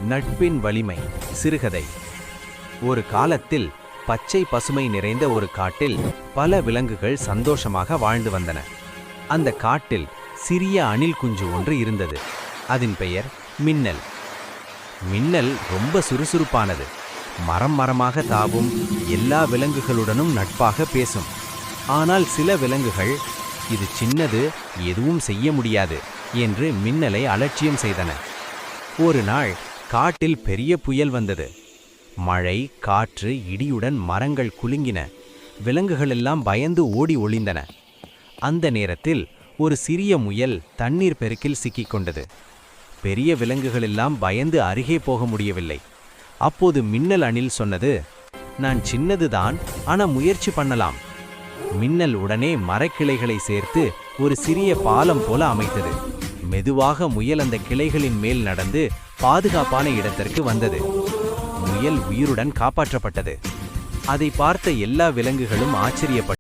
நட்பின் வலிமை. சிறுகதை. ஒரு காலத்தில் பச்சை பசுமை நிறைந்த ஒரு காட்டில் பல விலங்குகள் சந்தோஷமாக வாழ்ந்து வந்தன. அந்த காட்டில் சிறிய அணில் குஞ்சு ஒன்று இருந்தது. அதன் பெயர் மின்னல். மின்னல் ரொம்ப சுறுசுறுப்பானது. மரம் மரமாக தாவும், எல்லா விலங்குகளுடனும் நட்பாக பேசும். ஆனால் சில விலங்குகள் இது சின்னது, எதுவும் செய்ய முடியாது என்று மின்னலை அலட்சியம் செய்தன. ஒரு நாள் காட்டில் பெரிய புயல் வந்தது. மழை, காற்று, இடியுடன் மரங்கள் குலுங்கின. விலங்குகளெல்லாம் பயந்து ஓடி ஒளிந்தன. அந்த நேரத்தில் ஒரு சிறிய முயல் தண்ணீர் பெருக்கில் சிக்கிக்கொண்டது. பெரிய விலங்குகளெல்லாம் பயந்து அருகே போக முடியவில்லை. அப்போது மின்னல் அணில் சொன்னது, நான் சின்னதுதான், ஆனா முயற்சி பண்ணலாம். மின்னல் உடனே மரக்கிளைகளை சேர்த்து ஒரு சிறிய பாலம் போல அமைத்தது. மெதுவாக முயல் அந்த கிளைகளின் மேல் நடந்து பாதுகாப்பான இடத்திற்கு வந்தது. முயல் உயிருடன் காப்பாற்றப்பட்டது. அதை பார்த்த எல்லா விலங்குகளும் ஆச்சரியப்பட்டன.